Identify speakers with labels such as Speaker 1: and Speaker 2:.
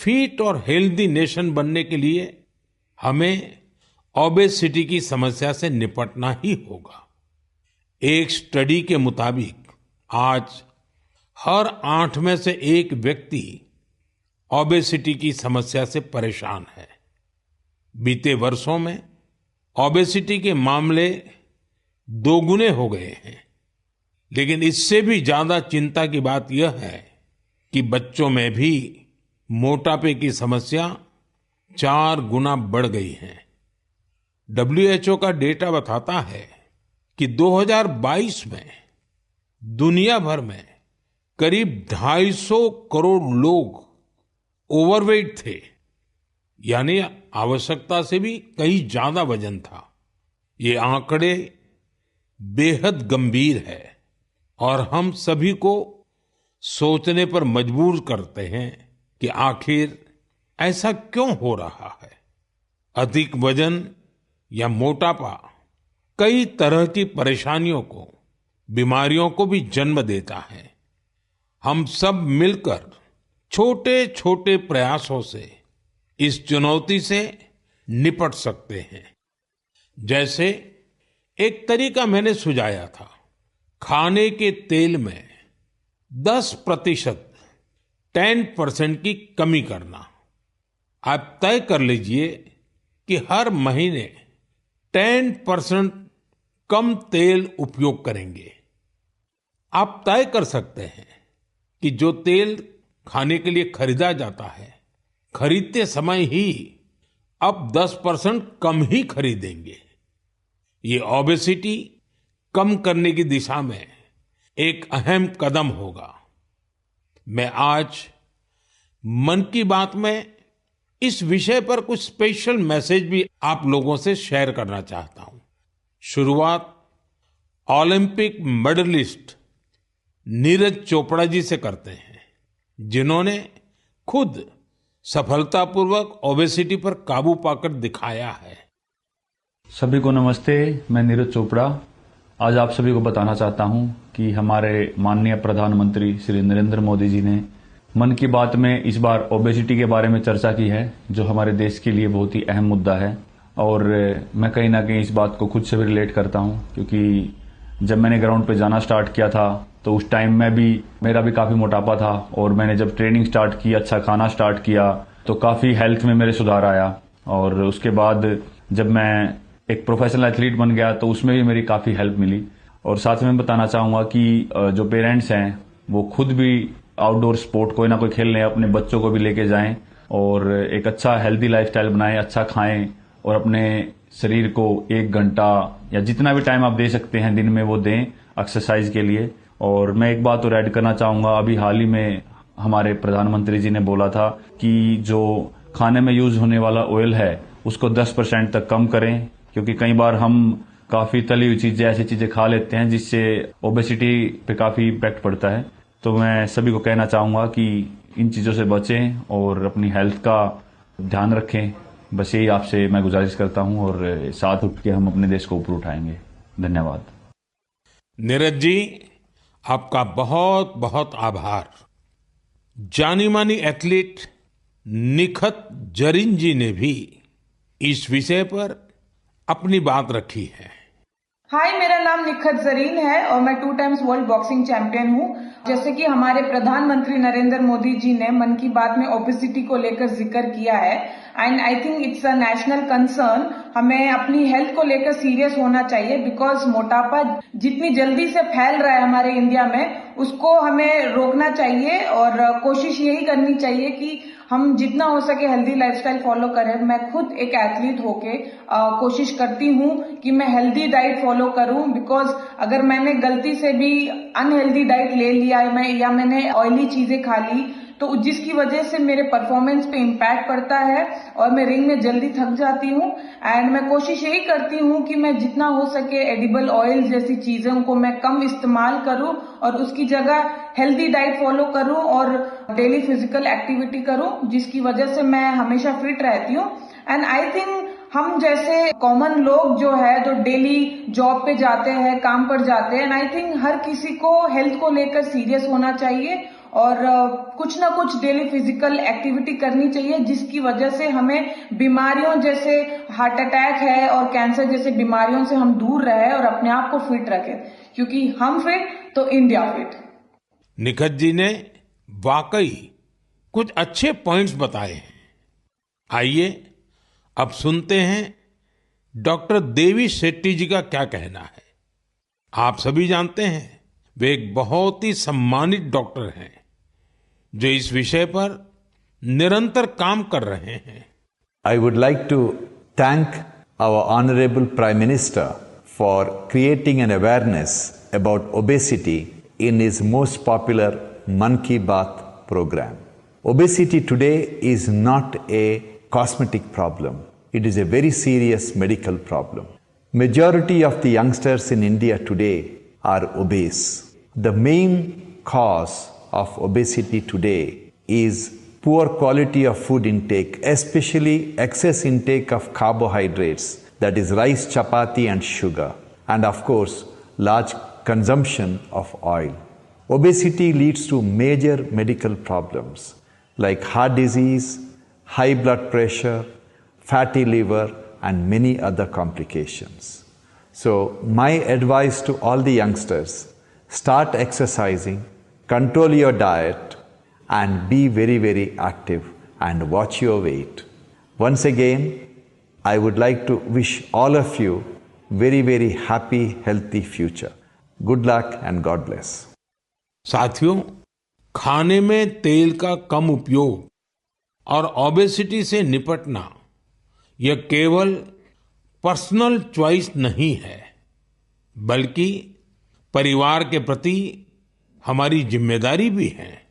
Speaker 1: Fit और healthy nation बनने के लिए हमें ओबेसिटी की समस्या से निपटना ही होगा। एक स्टडी के मुताबिक आज हर 8 में से 1 व्यक्ति ओबेसिटी की समस्या से परेशान है। बीते वर्षों में ओबेसिटी के मामले दोगुने हो गए हैं, लेकिन इससे भी ज्यादा चिंता की बात यह है कि बच्चों में भी मोटापे की समस्या 4 गुना बढ़ गई है। WHO का डेटा बताता है कि 2022 में दुनिया भर में करीब 250 करोड़ लोग ओवरवेट थे, यानी आवश्यकता से भी कहीं ज्यादा वजन था। ये आंकड़े बेहद गंभीर है और हम सभी को सोचने पर मजबूर करते हैं कि आखिर ऐसा क्यों हो रहा है। अधिक वजन या मोटापा कई तरह की परेशानियों को, बीमारियों को भी जन्म देता है। हम सब मिलकर छोटे छोटे प्रयासों से इस चुनौती से निपट सकते हैं। जैसे एक तरीका मैंने सुझाया था, खाने के तेल में 10% 10% की कमी करना। आप तय कर लीजिए कि हर महीने 10% कम तेल उपयोग करेंगे। आप तय कर सकते हैं कि जो तेल खाने के लिए खरीदा जाता है, खरीदते समय ही अब 10% कम ही खरीदेंगे। ये ओबेसिटी कम करने की दिशा में एक अहम कदम होगा। मैं आज मन की बात में इस विषय पर कुछ स्पेशल मैसेज भी आप लोगों से शेयर करना चाहता हूं। शुरुआत ओलंपिक मेडलिस्ट नीरज चोपड़ा जी से करते हैं, जिन्होंने खुद सफलतापूर्वक ओबेसिटी पर काबू पाकर दिखाया है।
Speaker 2: सभी को नमस्ते, मैं नीरज चोपड़ा आज आप सभी को बताना चाहता हूं कि हमारे माननीय प्रधानमंत्री श्री नरेंद्र मोदी जी ने मन की बात में इस बार ओबेसिटी के बारे में चर्चा की है, जो हमारे देश के लिए बहुत ही अहम मुद्दा है। और मैं कहीं ना कहीं इस बात को खुद से भी रिलेट करता हूं, क्योंकि जब मैंने ग्राउंड पे जाना स्टार्ट किया था तो उस टाइम में भी मेरा भी काफी मोटापा था, और मैंने जब ट्रेनिंग स्टार्ट की, अच्छा खाना स्टार्ट किया, तो काफी हेल्थ में मेरे सुधार आया। और उसके बाद जब मैं एक प्रोफेशनल एथलीट बन गया तो उसमें भी मेरी काफी हेल्प मिली। और साथ में बताना चाहूंगा कि जो पेरेंट्स हैं वो खुद भी आउटडोर स्पोर्ट कोई ना कोई खेलने अपने बच्चों को भी लेके जाएं और एक अच्छा हेल्दी लाइफस्टाइल बनाएं, अच्छा खाएं और अपने शरीर को 1 घंटा या जितना भी टाइम आप दे सकते हैं दिन में वो दें एक्सरसाइज के लिए। और मैं एक बात और ऐड करना चाहूंगा, अभी हाल ही में हमारे प्रधानमंत्री जी ने बोला था कि जो खाने में यूज होने वाला ऑयल है उसको 10% तक कम करें, क्योंकि कई बार हम काफी तली हुई चीजें, ऐसी चीजें खा लेते हैं जिससे ओबेसिटी पे काफी इम्पैक्ट पड़ता है। तो मैं सभी को कहना चाहूंगा कि इन चीजों से बचें और अपनी हेल्थ का ध्यान रखें। बस यही आपसे मैं गुजारिश करता हूं और साथ उठ के हम अपने देश को ऊपर उठाएंगे। धन्यवाद।
Speaker 1: नीरज जी, आपका बहुत बहुत आभार। जानी मानी एथलीट निखत जरीन जी ने भी इस विषय पर अपनी बात रखी है।
Speaker 3: हाय, मेरा नाम निखत जरीन है और मैं 2 टाइम्स वर्ल्ड बॉक्सिंग चैंपियन हूँ। जैसे कि हमारे प्रधानमंत्री नरेंद्र मोदी जी ने मन की बात में ओबेसिटी को लेकर जिक्र किया है, and I think it's a national concern. हमें अपनी हेल्थ को लेकर सीरियस होना चाहिए, बिकॉज मोटापा जितनी जल्दी से फैल रहा है हमारे इंडिया में, उसको हमें रोकना चाहिए और कोशिश यही करनी चाहिए कि हम जितना हो सके हेल्दी लाइफस्टाइल फॉलो करें। मैं खुद एक एथलीट होके कोशिश करती हूँ कि मैं हेल्दी डाइट फॉलो करूँ, बिकॉज अगर मैंने गलती से भी अनहेल्दी डाइट ले लिया या मैंने ऑयली चीजें खा ली तो जिसकी वजह से मेरे परफॉर्मेंस पे इम्पैक्ट पड़ता है और मैं रिंग में जल्दी थक जाती हूँ। एंड मैं कोशिश यही करती हूँ कि मैं जितना हो सके एडिबल ऑयल जैसी चीजों को मैं कम इस्तेमाल करूँ और उसकी जगह हेल्दी डाइट फॉलो करूँ और डेली फिजिकल एक्टिविटी करूँ, जिसकी वजह से मैं हमेशा फिट रहती हूँ। एंड आई थिंक हम जैसे कॉमन लोग जो है, जो डेली जॉब पे जाते हैं, काम पर जाते हैं, एंड आई थिंक हर किसी को हेल्थ को लेकर सीरियस होना चाहिए और कुछ ना कुछ डेली फिजिकल एक्टिविटी करनी चाहिए, जिसकी वजह से हमें बीमारियों जैसे हार्ट अटैक है और कैंसर जैसे बीमारियों से हम दूर रहे और अपने आप को फिट रखें, क्योंकि हम फिट तो इंडिया फिट।
Speaker 1: निखत जी ने वाकई कुछ अच्छे पॉइंट्स बताए हैं। आइए अब सुनते हैं डॉक्टर देवी शेट्टी जी का क्या कहना है। आप सभी जानते हैं वे एक बहुत ही सम्मानित डॉक्टर हैं जो इस विषय पर निरंतर काम कर रहे हैं।
Speaker 4: I would like to thank our Honorable Prime Minister for creating an awareness about obesity in his most popular Mann Ki Baat program. Obesity today is not a cosmetic problem. It is a very serious medical problem. Majority of the youngsters in India today are obese. The main cause of obesity today is poor quality of food intake, especially excess intake of carbohydrates, that is rice, chapati and sugar, and of course large consumption of oil. Obesity leads to major medical problems like heart disease, high blood pressure, fatty liver and many other complications. So my advice to all the youngsters, start exercising, control your diet and be very, very active and watch your weight. Once again, I would like to wish all of you very, very happy, healthy future. Good luck and God bless.
Speaker 1: साथियों, खाने में तेल का कम उपयोग और obesity से निपटना यह केवल पर्सनल चॉइस नहीं है, बल्कि परिवार के प्रति हमारी जिम्मेदारी भी है।